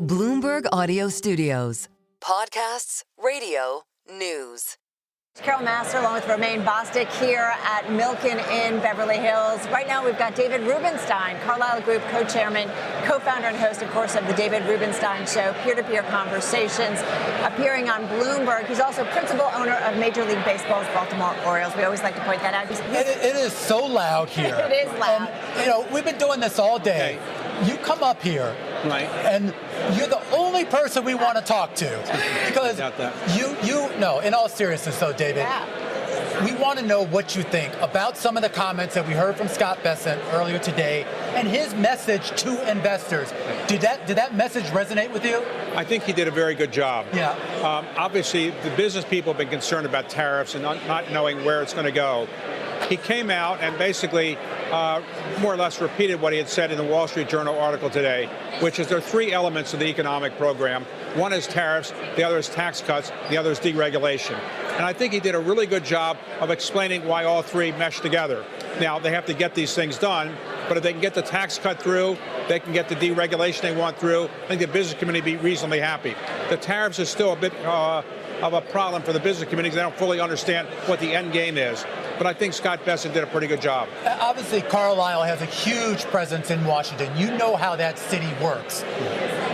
Bloomberg Audio Studios. Podcasts, radio, news. Carol Massar along with Romaine Bostick here at Milken in Beverly Hills. Right now we've got David Rubenstein, Carlyle Group co-chairman, co-founder and host, of course, of the David Rubenstein Show, peer-to-peer conversations, appearing on Bloomberg. He's also principal owner of Major League Baseball's Baltimore Orioles. We always like to point that out. It is so loud here. It is loud. And, we've been doing this all day. You come up here, right, and you're the only person we want to talk to, because no, in all seriousness though, David, we want to know what you think about some of the comments that we heard from Scott Bessent earlier today and his message to investors. Did that message resonate with you? I think he did a very good job. Yeah. Obviously, the business people have been concerned about tariffs and not knowing where it's going to go. He came out and basically more or less repeated what he had said in the Wall Street Journal article today, which is there are three elements of the economic program. One is tariffs, the other is tax cuts, the other is deregulation. And I think he did a really good job of explaining why all three mesh together. Now, they have to get these things done, but if they can get the tax cut through, they can get the deregulation they want through, I think the business community will be reasonably happy. The tariffs is still a bit of a problem for the business community because they don't fully understand what the end game is. But I think Scott Bessent did a pretty good job. Obviously, Carlyle has a huge presence in Washington. You know how that city works.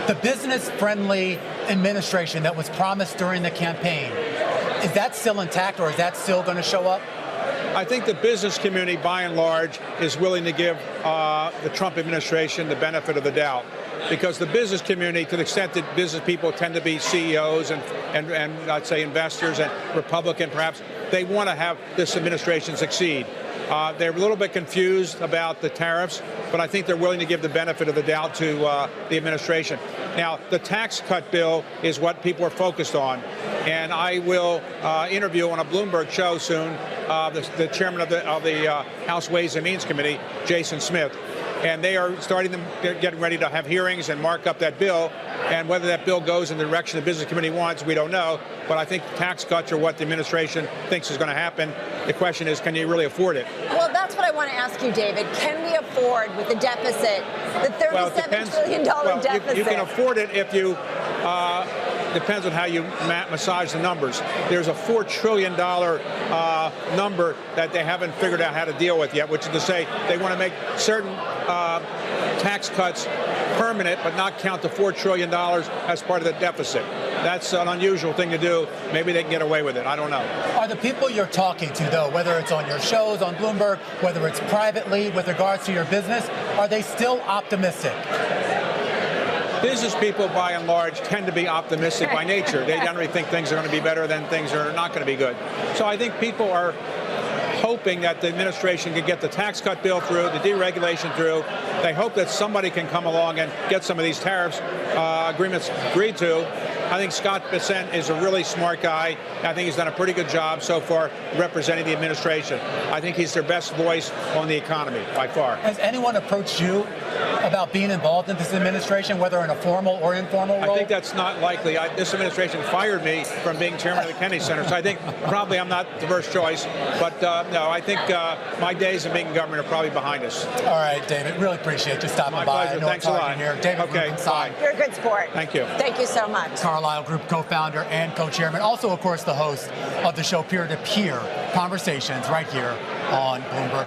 The business-friendly administration that was promised during the campaign, is that still intact, or is that still going to show up? I think the business community, by and large, is willing to give the Trump administration the benefit of the doubt. Because the business community, to the extent that business people tend to be CEOs and I'd say investors and Republican perhaps, they want to have this administration succeed. They're a little bit confused about the tariffs, but I think they're willing to give the benefit of the doubt to the administration. Now, the tax cut bill is what people are focused on, and I will interview on a Bloomberg show soon the chairman of the House Ways and Means Committee, Jason Smith. And they are getting ready to have hearings and mark up that bill. And whether that bill goes in the direction the business committee wants, we don't know. But I think tax cuts are what the administration thinks is going to happen. The question is, can you really afford it? Well, that's what I want to ask you, David. Can we afford, with the deficit, the $37 trillion deficit? You can afford it if you, depends on how you massage the numbers. There's a $4 trillion number that they haven't figured out how to deal with yet, which is to say they want to make certain tax cuts permanent, but not count the $4 trillion as part of the deficit. That's an unusual thing to do. Maybe they can get away with it. I don't know. Are the people you're talking to, though, whether it's on your shows, on Bloomberg, whether it's privately with regards to your business, are they still optimistic? Business people, by and large, tend to be optimistic by nature. They generally think things are going to be better than things are not going to be good. So I think people are hoping that the administration can get the tax cut bill through, the deregulation through. They hope that somebody can come along and get some of these tariffs agreements agreed to. I think Scott Bessent is a really smart guy. I think he's done a pretty good job so far representing the administration. I think he's their best voice on the economy, by far. Has anyone approached you about being involved in this administration, whether in a formal or informal role? I think that's not likely. This administration fired me from being chairman of the Kennedy Center, so I think probably I'm not the first choice. But no, I think my days of being in government are probably behind us. All right, David, really appreciate you stopping by. My pleasure. Thanks a lot. Here. David Rubenstein. You're a good sport. Thank you. Thank you so much. Carlyle Group co-founder and co-chairman, also, of course, the host of the show Peer-to-Peer Conversations right here on Bloomberg.